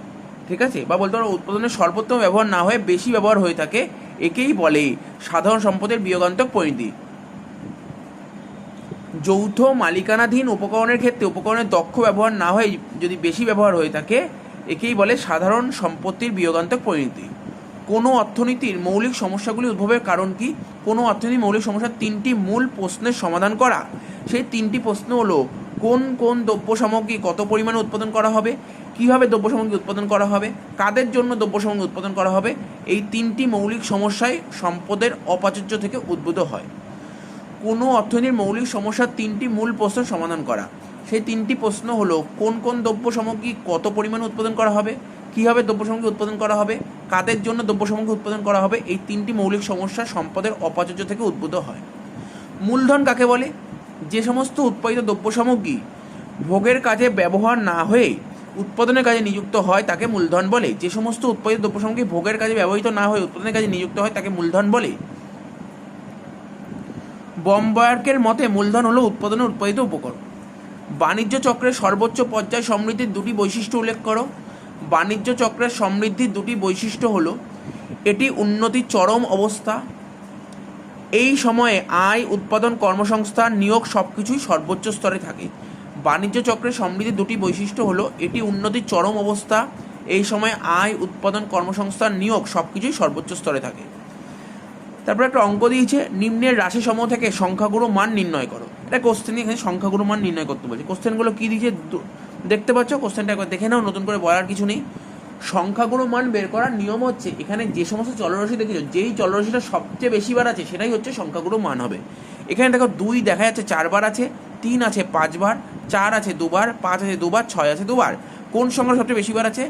[SPEAKER 1] ঠিক আছে, বা বলতে পারো উৎপাদনের সর্বোত্তম ব্যবহার না হয়ে বেশি ব্যবহার হয়ে থাকে, একেই বলে সাধারণ সম্পদের বিয়োগান্তক পরিণতি। যৌথ মালিকানাধীন উপকরণের ক্ষেত্রে উপকরণের দক্ষ ব্যবহার না হয়ে যদি বেশি ব্যবহার হয়ে থাকে, একেই বলে সাধারণ সম্পত্তির বিয়োগান্তক পরিণতি। কোনো অর্থনীতির মৌলিক সমস্যাগুলি উদ্ভবের কারণ কি? কোনো অর্থনীতির মৌলিক সমস্যার 3টি মূল প্রশ্নের সমাধান করা। সেই 3টি প্রশ্ন হলো: কোন কোন দ্রব্য সামগ্রী কত পরিমাণে উৎপাদন করা হবে, কীভাবে দ্রব্য সামগ্রী উৎপাদন করা হবে, কাদের জন্য দ্রব্য সামগ্রী উৎপাদন করা হবে। এই 3টি মৌলিক সমস্যাই সম্পদের অপ্রাচুর্য থেকে উদ্ভূত হয়। কোনো অর্থনীতির মৌলিক সমস্যার 3টি মূল প্রশ্নের সমাধান করা। সেই 3টি প্রশ্ন হলো: কোন কোন দ্রব্য সামগ্রী কত পরিমাণে উৎপাদন করা হবে, কীভাবে দ্রব্য সামগ্রী উৎপাদন করা হবে, কাদের জন্য দ্রব্য সামগ্রী উৎপাদন করা হবে। এই 3টি মৌলিক সমস্যা সম্পদের অপ্রাচুর্য থেকে উদ্ভূত হয়। মূলধন কাকে বলে? যে সমস্ত উৎপাদিত দ্রব্য সামগ্রী ভোগের কাজে ব্যবহার না হয়ে উৎপাদনের কাজে নিযুক্ত হয় তাকে মূলধন বলে। যে সমস্ত উৎপাদিত দ্রব্য সামগ্রী ভোগের কাজে ব্যবহৃত না হয়ে উৎপাদনের কাজে নিযুক্ত হয় তাকে মূলধন বলে। বম্বার্কের মতে মূলধন হলো উৎপাদনে উৎপাদিত উপকরণ। বাণিজ্য চক্রের সর্বোচ্চ পর্যায় সমৃদ্ধির 2টি বৈশিষ্ট্য উল্লেখ করো। বাণিজ্য চক্রের সমৃদ্ধির 2টি বৈশিষ্ট্য হলো: এটি উন্নতির চরম অবস্থা, এই সময়ে আয়, উৎপাদন, কর্মসংস্থান, নিয়োগ সব কিছুই সর্বোচ্চ স্তরে থাকে। বাণিজ্য চক্রের সমৃদ্ধির 2টি বৈশিষ্ট্য হলো: এটি উন্নতির চরম অবস্থা, এই সময় আয়, উৎপাদন, কর্মসংস্থান, নিয়োগ সব কিছুই সর্বোচ্চ স্তরে থাকে। তারপর একটা অঙ্ক দিয়েছে, নিম্নের রাশিসমূহ থেকে সংখ্যাগুরু মান নির্ণয় করো। এটা কোশ্চেন, এখানে সংখ্যাগুরু মান নির্ণয় করতে বলছে। কোশ্চেনগুলো কী দিয়েছে দেখতে পাচ্ছ, কোশ্চেনটা একবার দেখে নাও, নতুন করে বলার কিছু নেই। সংখ্যাগুরু মান বের করার নিয়ম হচ্ছে, এখানে যে সমস্ত চলরাশি দেখেছো, যেই চলরাশিটা সবচেয়ে বেশি বার আছে সেটাই হচ্ছে সংখ্যাগুরু মান হবে। এখানে দেখো 2 দেখা যাচ্ছে 4 বার আছে, 3 আছে 5 বার, 4 আছে 2 বার, 5 আছে 2 বার, 6 আছে 2 বার। কোন সংখ্যা সবচেয়ে বেশি বার আছে?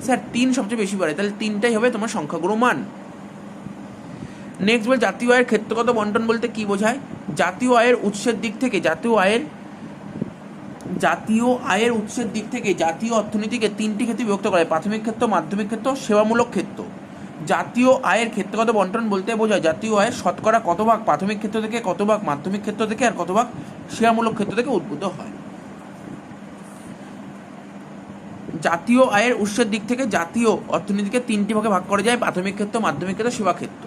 [SPEAKER 1] স্যার 3 সবচেয়ে বেশি বার আছে, তাহলে 3টাই হবে তোমার সংখ্যাগুরু মান। নেক্সট বল, জাতীয় আয়ের ক্ষেত্রগত বন্টন বলতে কি বোঝায়? জাতীয় আয়ের উৎসের দিক থেকে জাতীয় আয়ের উৎসের দিক থেকে জাতীয় অর্থনীতিকে 3টি ক্ষেত্রে বিভক্ত করে: প্রাথমিক ক্ষেত্র, মাধ্যমিক ক্ষেত্র, সেবামূলক ক্ষেত্র। জাতীয় আয়ের ক্ষেত্রগত বন্টন বলতে বোঝায় জাতীয় আয়ের শতকরা কত ভাগ প্রাথমিক ক্ষেত্র থেকে, কত ভাগ মাধ্যমিক ক্ষেত্র থেকে, আর কত ভাগ সেবামূলক ক্ষেত্র থেকে উদ্ভূত হয়। জাতীয় আয়ের উৎসের দিক থেকে জাতীয় অর্থনীতিকে 3টি ভাগে ভাগ করা যায়: প্রাথমিক ক্ষেত্র, মাধ্যমিক ক্ষেত্র, সেবা ক্ষেত্র।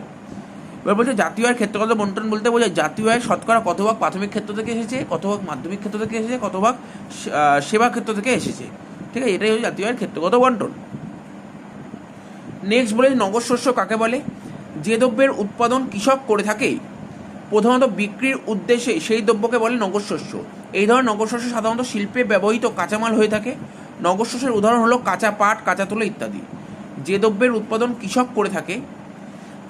[SPEAKER 1] এবার বলছে জাতীয় আয়ের ক্ষেত্রগত বন্টন বলতে বোঝায় জাতীয় আয়ের শতকরা কত ভাগ প্রাথমিক ক্ষেত্র থেকে এসেছে, কত ভাগ মাধ্যমিক ক্ষেত্র থেকে এসেছে, কত ভাগ সেবা ক্ষেত্র থেকে এসেছে, ঠিক আছে, এটাই হচ্ছে জাতীয় আয়ের ক্ষেত্রগত বন্টন। নেক্সট বলে নগদ শস্য কাকে বলে? যে দ্রব্যের উৎপাদন কৃষক করে থাকে প্রধানত বিক্রির উদ্দেশ্যে, সেই দ্রব্যকে বলে নগদ শস্য। এই ধরনের নগদ শস্য সাধারণত শিল্পে ব্যবহৃত কাঁচামাল হয়ে থাকে। নগদ শস্যের উদাহরণ হলো কাঁচা পাট, কাঁচা তুলো ইত্যাদি। যে দ্রব্যের উৎপাদন কৃষক করে থাকে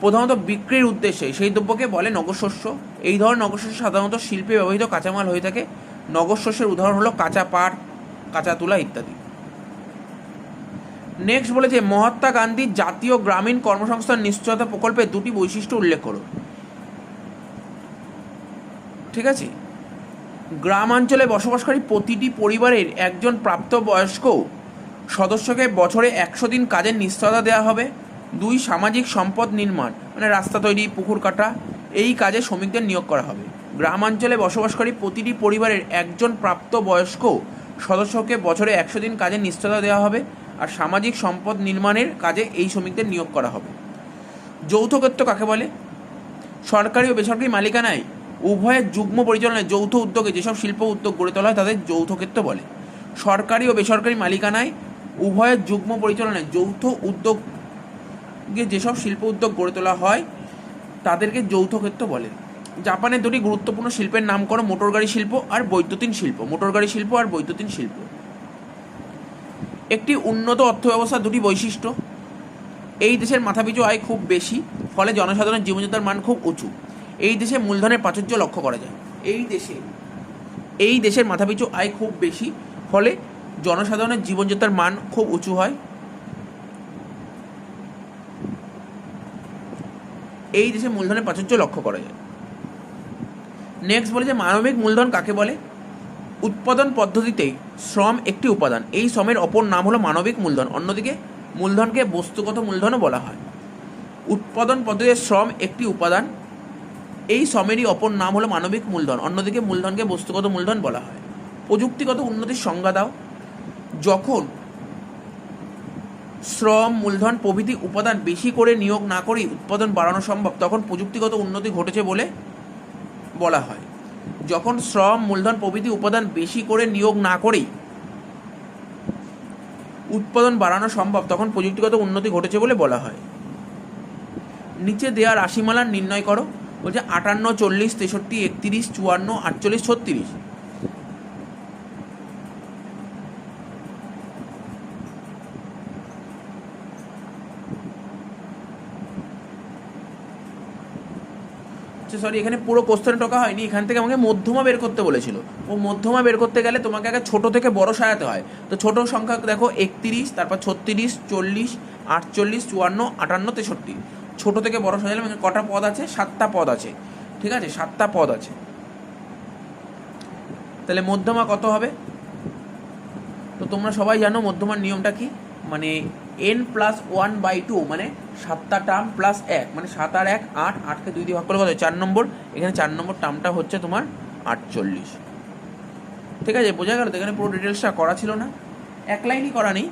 [SPEAKER 1] প্রধানত বিক্রির উদ্দেশ্যে, সেই দ্রব্যকে বলে নগদ শস্য। এই ধরনের নগদ শস্য সাধারণত শিল্পে ব্যবহৃত কাঁচামাল হয়ে থাকে। নগদ শস্যের উদাহরণ হলো কাঁচা পাট, কাঁচা তুলা ইত্যাদি। নেক্সট বলেছে মহাত্মা গান্ধীর জাতীয় গ্রামীণ কর্মসংস্থান নিশ্চয়তা প্রকল্পের 2টি বৈশিষ্ট্য উল্লেখ করো। ঠিক আছে, গ্রামাঞ্চলে বসবাসকারী প্রতিটি পরিবারের একজন প্রাপ্তবয়স্ক সদস্যকে বছরে 100 দিন কাজের নিশ্চয়তা দেওয়া হবে। 2, সামাজিক সম্পদ নির্মাণ, মানে রাস্তা তৈরি, পুকুর কাটা, এই কাজে শ্রমিকদের নিয়োগ করা হবে। গ্রামাঞ্চলে বসবাসকারী প্রতিটি পরিবারের একজন প্রাপ্তবয়স্ক সদস্যকে বছরে 100 দিন কাজের নিশ্চয়তা দেওয়া হবে, আর সামাজিক সম্পদ নির্মাণের কাজে এই শ্রমিকদের নিয়োগ করা হবে। যৌথ ক্ষেত্র কাকে বলে? সরকারি ও বেসরকারি মালিকানায় উভয়ের যুগ্ম পরিচালনায় যৌথ উদ্যোগে যেসব শিল্প উদ্যোগ গড়ে তোলা হয় তাদের যৌথ ক্ষেত্র বলে। সরকারি ও বেসরকারি মালিকানায় উভয়ের যুগ্ম পরিচালনায় যৌথ উদ্যোগে যেসব শিল্প উদ্যোগ গড়ে তোলা হয় তাদেরকে যৌথ ক্ষেত্র বলে। জাপানের 2টি গুরুত্বপূর্ণ শিল্পের নাম করো: মোটরগাড়ি শিল্প আর বৈদ্যুতিন শিল্প। মোটরগাড়ি শিল্প আর বৈদ্যুতিন শিল্প। একটি উন্নত অর্থব্যবস্থার 2টি বৈশিষ্ট্য: এই দেশের মাথাপিছু আয় খুব বেশি, ফলে জনসাধারণের জীবনযাত্রার মান খুব উঁচু। এই দেশে মূলধনের প্রাচুর্য লক্ষ্য করা যায়। এই দেশের মাথাপিছু আয় খুব বেশি, ফলে জনসাধারণের জীবনযাত্রার মান খুব উঁচু হয়। এই দেশে মূলধনের প্রাচুর্য লক্ষ্য করা যায়। নেক্সট বলে যে মানবিক মূলধন কাকে বলে? উৎপাদন পদ্ধতিতে শ্রম একটি উপাদান, এই শ্রমের অপর নাম হলো মানবিক মূলধন। অন্যদিকে মূলধনকে বস্তুগত মূলধনও বলা হয়। উৎপাদন পদ্ধতিতে শ্রম একটি উপাদান, এই শ্রমেরই অপর নাম হলো মানবিক মূলধন। অন্যদিকে মূলধনকে বস্তুগত মূলধন বলা হয়। প্রযুক্তিগত উন্নতির সংজ্ঞা দাও। যখন শ্রম, মূলধন প্রভৃতি উপাদান বেশি করে নিয়োগ না করেই উৎপাদন বাড়ানো সম্ভব, তখন প্রযুক্তিগত উন্নতি ঘটেছে বলে বলা হয়। যখন শ্রম, মূলধন প্রভৃতি উপাদান বেশি করে নিয়োগ না করেই উৎপাদন বাড়ানো সম্ভব, তখন প্রযুক্তিগত উন্নতি ঘটেছে বলে বলা হয়। নিচে দেওয়া রাশিমালার নির্ণয় করো। বলছে 58, 40, 63, 31, 54, 48, 36। সরি, এখানে পুরো কোশ্চেন টোকা হয়নি, এখান থেকে আমাকে মধ্যমা বের করতে বলেছিল। ও মধ্যমা বের করতে গেলে তোমাকে আগে ছোট থেকে বড় সাজাতে হয়। তো ছোট সংখ্যা দেখো 31, তারপর 36, 40, 48, 54, 58, 63। ছোট থেকে বড় সাজালাম। এখানে কটা পদ আছে? 7টা পদ আছে। ঠিক আছে, 7টা পদ আছে। তাহলে মধ্যমা কত হবে? তো তোমরা সবাই জানো মধ্যমার নিয়মটা কি, মানে n+1/2, মানে 7টা টার্ম প্লাস 1, মানে 7 আর 1 8, 8কে 2 দিয়ে ভাগ করলে কত? 4 নম্বর। এখানে 4 নম্বর টার্মটা হচ্ছে তোমার 48। ঠিক আছে, বোঝা গেল? তো এখানে পুরো ডিটেলসটা করা ছিল না, এক লাইনই করা নেই।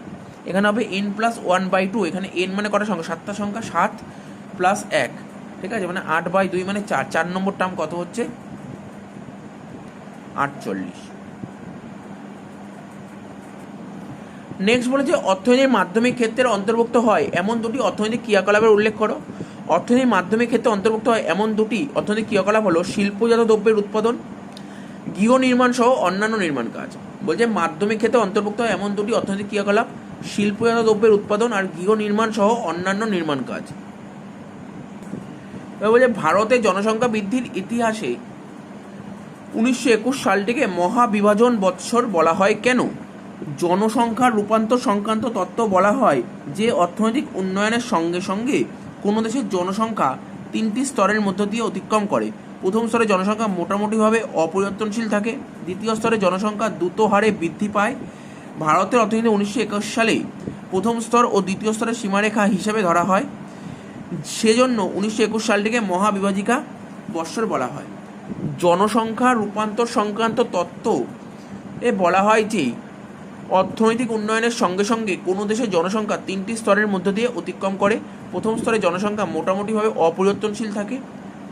[SPEAKER 1] এখানে হবে n+1/2। এখানে n মানে কটা সংখ্যা? 7টা সংখ্যা, 7 প্লাস 1। ঠিক আছে, মানে 8/2 মানে 4। 4 নম্বর টার্ম কত হচ্ছে? 48। নেক্সট বলেছে অর্থনীতির মাধ্যমিক ক্ষেত্রের অন্তর্ভুক্ত হয় এমন দুটি অর্থনৈতিক ক্রিয়াকলাপের উল্লেখ করো। অর্থনীতির মাধ্যমিক ক্ষেত্রে অন্তর্ভুক্ত হয় এমন দুটি অর্থনৈতিক ক্রিয়াকলাপ হলো শিল্পজাত দ্রব্যের উৎপাদন, গৃহ নির্মাণ সহ অন্যান্য নির্মাণ কাজ। বলছে মাধ্যমিক ক্ষেত্রে অন্তর্ভুক্ত হয় এমন দুটি অর্থনৈতিক ক্রিয়াকলাপ, শিল্পজাত দ্রব্যের উৎপাদন আর গৃহ নির্মাণ সহ অন্যান্য নির্মাণ কাজ। এবার বলছে ভারতের জনসংখ্যা বৃদ্ধির ইতিহাসে 1921 সালটিকে মহাবিভাজন বৎসর বলা হয় কেন? জনসংখ্যার রূপান্তর সংক্রান্ত তত্ত্ব বলা হয় যে অর্থনৈতিক উন্নয়নের সঙ্গে সঙ্গে কোনো দেশের জনসংখ্যা 3টি স্তরের মধ্য দিয়ে অতিক্রম করে। প্রথম স্তরে জনসংখ্যা মোটামুটিভাবে অপরিবর্তনশীল থাকে, দ্বিতীয় স্তরে জনসংখ্যা দ্রুত হারে বৃদ্ধি পায়। ভারতের অর্থনীতি 1921 সালে প্রথম স্তর ও দ্বিতীয় স্তরের সীমারেখা হিসেবে ধরা হয়, সেজন্য 1921 সালটিকে মহাবিভাজিকা বৎসর বলা হয়। জনসংখ্যা রূপান্তর সংক্রান্ত তত্ত্ব এ বলা হয় যে অর্থনৈতিক উন্নয়নের সঙ্গে সঙ্গে কোনো দেশের জনসংখ্যা 3টি স্তরের মধ্য দিয়ে অতিক্রম করে। প্রথম স্তরে জনসংখ্যা মোটামুটিভাবে অপরিবর্তনশীল থাকে,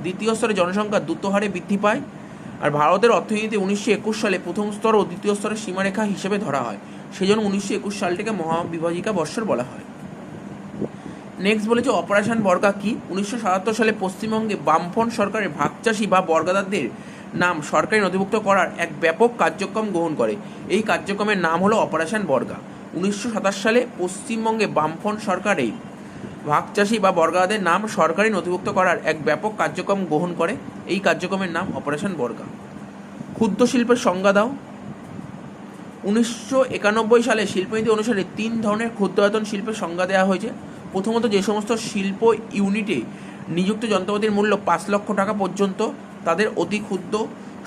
[SPEAKER 1] দ্বিতীয় স্তরে জনসংখ্যা দ্রুত হারে বৃদ্ধি পায়। আর ভারতের অর্থনীতি 1921 সালে প্রথম স্তর ও দ্বিতীয় স্তরের সীমারেখা হিসেবে ধরা হয়, সেজন্য 1921 সালটিকে মহাবিভাজিকা বৎসর বলা হয়। নেক্সট বলেছে অপারেশন বর্গা কি? 1977 সালে পশ্চিমবঙ্গে বামফ্রন্ট সরকারের ভাগচাষী বা বর্গাদারদের নাম সরকারি নথিভুক্ত করার এক ব্যাপক কার্যক্রম গ্রহণ করে। এই কার্যক্রমের নাম হলো অপারেশন বর্গা। 1927 সালে পশ্চিমবঙ্গে বামফ্রন্ট সরকারের ভাগচাষী বা বর্গাদারদের নাম সরকারি নথিভুক্ত করার এক ব্যাপক কার্যক্রম গ্রহণ করে। এই কার্যক্রমের নাম অপারেশন বর্গা। ক্ষুদ্র শিল্পের সংজ্ঞা দাও। 1991 সালে শিল্পনীতি অনুসারে 3 ধরনের ক্ষুদ্রায়তন শিল্পের সংজ্ঞা দেওয়া হয়েছে। প্রথমত, যে সমস্ত শিল্প ইউনিটে নিযুক্ত যন্ত্রপাতির মূল্য 5 লক্ষ টাকা পর্যন্ত তাদের অতি ক্ষুদ্র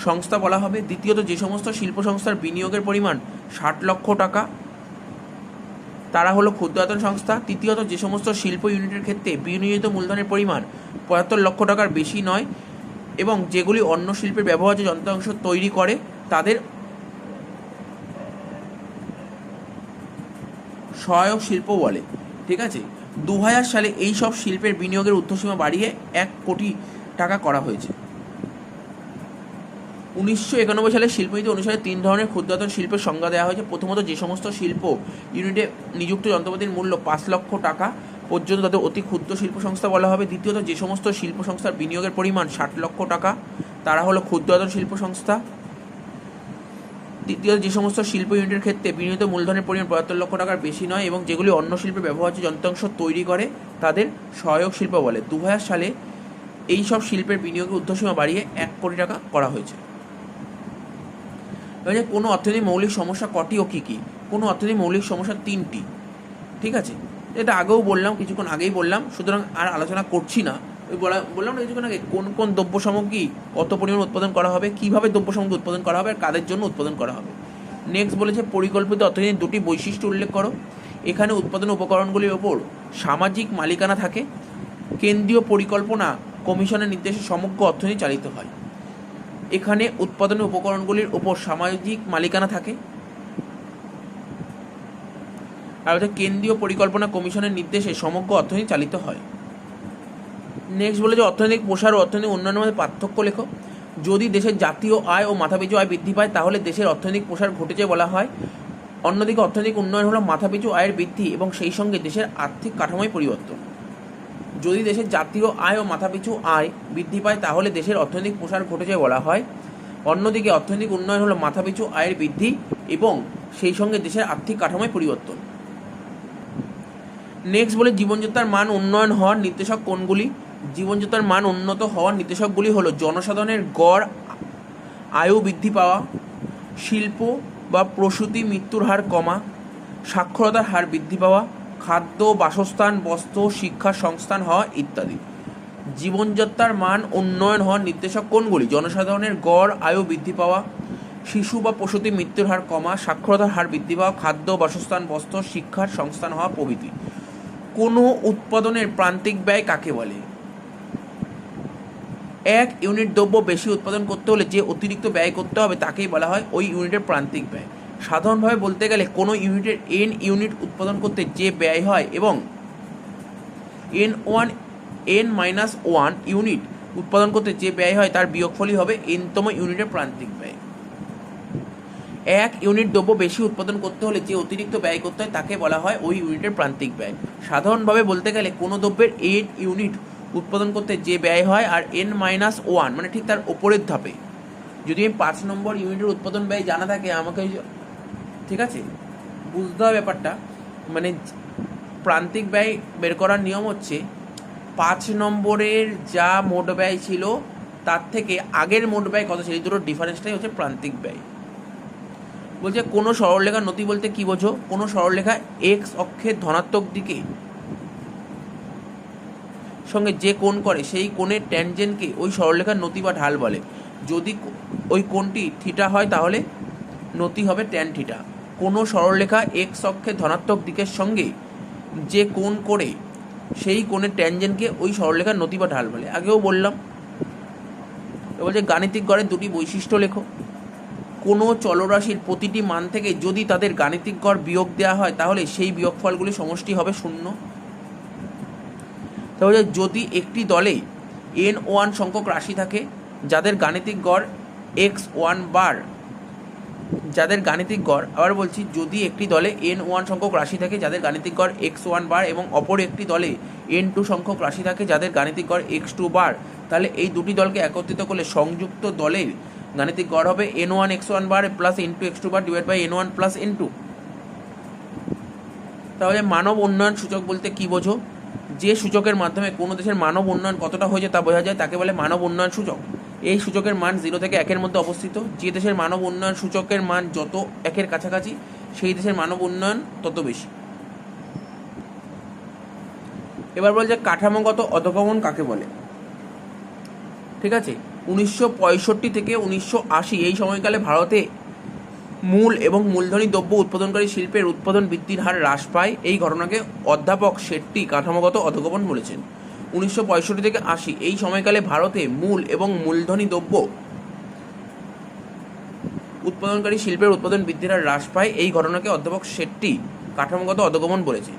[SPEAKER 1] সংস্থা বলা হবে। দ্বিতীয়ত, যে সমস্ত শিল্প সংস্থার বিনিয়োগের পরিমাণ 60 লক্ষ টাকা তারা হলো ক্ষুদ্রায়তন সংস্থা। তৃতীয়ত, যে সমস্ত শিল্প ইউনিটের ক্ষেত্রে বিনিয়োজিত মূলধনের পরিমাণ 75 লক্ষ টাকার বেশি নয় এবং যেগুলি অন্য শিল্পের ব্যবহার্য যন্ত্রাংশ তৈরি করে তাদের সহায়ক শিল্প বলে। ঠিক আছে, 2000 সালে এই সব শিল্পের বিনিয়োগের ঊর্ধ্বসীমা বাড়িয়ে 1 কোটি টাকা করা হয়েছে। 1991 সালে শিল্পনীতি অনুসারে 3 ধরনের ক্ষুদ্রায়তন শিল্পের সংজ্ঞা দেওয়া হয়েছে। প্রথমত, যে সমস্ত শিল্প ইউনিটে নিযুক্ত যন্ত্রপাতির মূল্য 5 লক্ষ টাকা পর্যন্ত তাদের অতি ক্ষুদ্র শিল্প সংস্থা বলা হবে। দ্বিতীয়ত, যে সমস্ত শিল্প সংস্থার বিনিয়োগের পরিমাণ 60 লক্ষ টাকা তারা হলো ক্ষুদ্রায়তন শিল্প সংস্থা। তৃতীয়ত, যে সমস্ত শিল্প ইউনিটের ক্ষেত্রে বিনিয়োজিত মূলধনের পরিমাণ ৭৫ লক্ষ টাকার বেশি নয় এবং যেগুলি অন্য শিল্পে ব্যবহার্য যন্ত্রাংশ তৈরি করে তাদের সহায়ক শিল্প বলে। ২০০০ সালে এই সব শিল্পের বিনিয়োগের ঊর্ধ্বসীমা বাড়িয়ে ১ কোটি টাকা করা হয়েছে। কোনো অর্থনৈতিক মৌলিক সমস্যা কটি ও কী কী? কোনো অর্থনৈতিক মৌলিক সমস্যা ৩টি। ঠিক আছে, এটা আগেও বললাম, কিছুক্ষণ আগেই বললাম, সুতরাং আর আলোচনা করছি না। ওই বললাম না কিছুক্ষণ আগে, কোন কোন দ্রব্য সামগ্রী কত পরিমাণ উৎপাদন করা হবে, কীভাবে দ্রব্য সামগ্রী উৎপাদন করা হবে আর কাদের জন্য উৎপাদন করা হবে। নেক্সট বলেছে পরিকল্পিত অর্থনীতির দুটি বৈশিষ্ট্য উল্লেখ করো। এখানে উৎপাদন উপকরণগুলির ওপর সামাজিক মালিকানা থাকে। কেন্দ্রীয় পরিকল্পনা কমিশনের নির্দেশে সমগ্র অর্থনীতি চালিত হয়। এখানে উৎপাদনের উপকরণগুলির ওপর সামাজিক মালিকানা থাকে। আর হচ্ছে কেন্দ্রীয় পরিকল্পনা কমিশনের নির্দেশে সমগ্র অর্থনীতি চালিত হয়। নেক্সট বলে যে অর্থনৈতিক প্রসার ও অর্থনৈতিক উন্নয়নের মধ্যে পার্থক্য লেখো। যদি দেশের জাতীয় আয় ও মাথাপিছু আয় বৃদ্ধি পায় তাহলে দেশের অর্থনৈতিক প্রসার ঘটেছে বলা হয়। অন্যদিকে অর্থনৈতিক উন্নয়ন হলো মাথাপিছু আয়ের বৃদ্ধি এবং সেই সঙ্গে দেশের আর্থিক কাঠামোয় পরিবর্তন। যদি দেশের জাতীয় আয় ও মাথাপিছু আয় বৃদ্ধি পায় তাহলে দেশের অর্থনৈতিক প্রসার ঘটেছে বলা হয়। অন্যদিকে অর্থনৈতিক উন্নয়ন হলো মাথাপিছু আয়ের বৃদ্ধি এবং সেই সঙ্গে দেশের আর্থিক কাঠামোয় পরিবর্তন। নেক্সট বলে জীবনযাত্রার মান উন্নয়ন হওয়ার নির্দেশক কোনগুলি? জীবনযাত্রার মান উন্নত হওয়ার নির্দেশকগুলি হলো জনসাধারণের গড় আয়ু বৃদ্ধি পাওয়া, শিল্প বা প্রসূতি মৃত্যুর হার কমা, সাক্ষরতার হার বৃদ্ধি পাওয়া, খাদ্য, বাসস্থান, বস্ত্র, শিক্ষার সংস্থান হওয়া ইত্যাদি। জীবনযাত্রার মান উন্নয়ন হওয়ার নির্দেশক কোনগুলি? জনসাধারণের গড় আয়ু বৃদ্ধি পাওয়া, শিশু বা প্রসূতি মৃত্যুর হার কমা, সাক্ষরতার হার বৃদ্ধি পাওয়া, খাদ্য, বাসস্থান, বস্ত্র, শিক্ষার সংস্থান হওয়া প্রভৃতি। কোনো উৎপাদনের প্রান্তিক ব্যয় কাকে বলে? এক ইউনিট দ্রব্য বেশি উৎপাদন করতে হলে যে অতিরিক্ত ব্যয় করতে হবে তাকেই বলা হয় ওই ইউনিটের প্রান্তিক ব্যয়। সাধারণভাবে বলতে গেলে কোনো ইউনিটের n ইউনিট উৎপাদন করতে যে ব্যয় হয় এবং n-1 ইউনিট উৎপাদন করতে যে ব্যয় হয় তার বিয়োগফলই হবে nতম ইউনিটের প্রান্তিক ব্যয়। এক ইউনিট দ্রব্য বেশি উৎপাদন করতে হলে যে অতিরিক্ত ব্যয় করতে হয় তাকে বলা হয় ওই ইউনিটের প্রান্তিক ব্যয়। সাধারণভাবে বলতে গেলে কোনো দ্রব্যের n ইউনিট উৎপাদন করতে যে ব্যয় হয় আর n-1 মানে ঠিক তার ওপরের ধাপে যদি আমি 5 নম্বর ইউনিটের উৎপাদন ব্যয় জানা থাকে আমাকে, ঠিক আছে, বুঝতে হবে ব্যাপারটা। মানে প্রান্তিক ব্যয় বের করার নিয়ম হচ্ছে 5 নম্বরের যা মোট ব্যয় ছিল তার থেকে আগের মোট ব্যয় কত ছিল, এই দুটোর ডিফারেন্সটাই হচ্ছে প্রান্তিক ব্যয়। বলছে কোনো সরলরেখার নতি বলতে কি বোঝো? কোনো সরলরেখা এক্স অক্ষের ধনাত্মক দিকে সঙ্গে যে কোণ করে সেই কোণের ট্যানজেন্টকে ওই সরলরেখার নতি বা ঢাল বলে। যদি ওই কোণটি থিটা হয় তাহলে নতি হবে ট্যান থিটা। কোনো সরলরেখা এক্স অক্ষের ধনাত্মক দিকের সঙ্গে যে কোণ করে সেই কোণের ট্যানজেন্টকে ওই সরলরেখার নতি বা ঢাল বলে। আগেও বললাম। বলছে গাণিতিক গড়ের দুটি বৈশিষ্ট্য লেখো। কোনো চলরাশির প্রতিটি মান থেকে যদি তাদের গাণিতিক গড় বিয়োগ দেওয়া হয় তাহলে সেই বিয়োগফলগুলি সমষ্টি হবে 0। তাহলে যদি একটি দলে n1 সংখ্যক রাশি থাকে যাদের গাণিতিক গড় x1 বার, যাদের গাণিতিক গড়, আবার বলছি, যদি একটি দলে n1 সংখ্যক রাশি থাকে যাদের গাণিতিক গড় x1 বার এবং অপর একটি দলে n2 সংখ্যক রাশি থাকে যাদের গাণিতিক গড় x2 বার, তাহলে এই দুটি দলকে একত্রিত করলে সংযুক্ত দলের গাণিতিক গড় হবে n1 x1 bar plus n2 x2 bar divide by n1 plus n2। তাহলে মানব উন্নয়ন সূচক বলতে কি বোঝো? যে সূচকের মাধ্যমে কোনো দেশের মানব উন্নয়ন কতটা হয়েছে তা বোঝা যায় তাকে বলে মানব উন্নয়ন সূচক। এই সূচকের মান 0 থেকে 1 মধ্যে অবস্থিত। যে দেশের মানব উন্নয়ন সূচকের মান যত 1 কাছাকাছি সেই দেশের মানব উন্নয়ন তত বেশি। এবার বলছে কাঠামোগত অধঃগমন কাকে বলে? ঠিক আছে, 1965 থেকে 1980 এই সময়কালে ভারতে মূল এবং মূলধনী দ্রব্য উৎপাদনকারী শিল্পের উৎপাদন বৃদ্ধির হার হ্রাস পায়। এই ঘটনাকে অধ্যাপক শেট্টি কাঠামোগত অধঃগমন বলেছেন। 1965 থেকে 80 এই সময়কালে ভারতে মূল এবং মূলধনী দ্রব্য উৎপাদনকারী শিল্পের উৎপাদন বৃদ্ধির হার হ্রাস পায়। এই ঘটনাকে অধ্যাপক শেট্টি কাঠামোগত অধঃগমন বলেছে।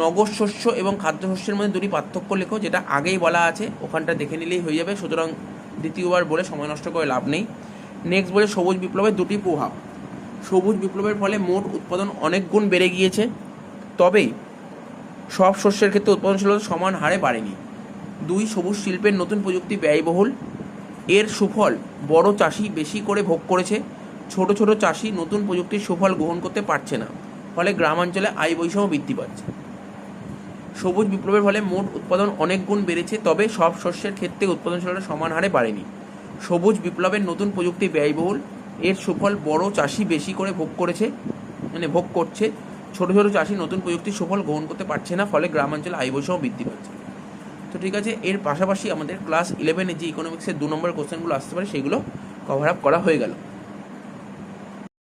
[SPEAKER 1] নগদ শস্য এবং খাদ্যশস্যের মধ্যে দুটি পার্থক্য লেখো, যেটা আগেই বলা আছে, ওখানটা দেখে নিলেই হয়ে যাবে, সুতরাং দ্বিতীয়বার বলে সময় নষ্ট করে লাভ নেই। নেক্সট বলে সবুজ বিপ্লবের দুটি প্রভাব। সবুজ বিপ্লবের ফলে মোট উৎপাদন অনেক গুণ বেড়ে গিয়েছে, তবে সব শস্যের ক্ষেত্রে উৎপাদনশীলতা সমান হারে বাড়েনি। 2 সবুজ শিল্পের নতুন প্রযুক্তি ব্যয়বহুল, এর সুফল বড় চাষি বেশি করে ভোগ করেছে। ছোট ছোট চাষি নতুন প্রযুক্তির সুফল গ্রহণ করতে পারছে না, ফলে গ্রামাঞ্চলে আয় বৈষম্য বৃদ্ধি পাচ্ছে। সবুজ বিপ্লবের ফলে মোট উৎপাদন অনেক গুণ বেড়েছে, তবে সব শস্যের ক্ষেত্রে উৎপাদনশীলতা সমান হারে বাড়েনি। সবুজ বিপ্লবের নতুন প্রযুক্তি ব্যয়বহুল, এর সুফল বড় চাষি বেশি করে ভোগ করছে। ছোট ছোট চাষি নতুন প্রযুক্তির সুফল গ্রহণ করতে পারছে না, ফলে গ্রামাঞ্চলে আয় বৈষম্য বৃদ্ধি পাচ্ছে। তো ঠিক আছে, এর পাশাপাশি আমাদের ক্লাস 11-এ যে ইকোনমিক্সের 2 নম্বর কোশ্চেনগুলো আসতে পারে সেগুলো কভার আপ করা হয়ে গেল।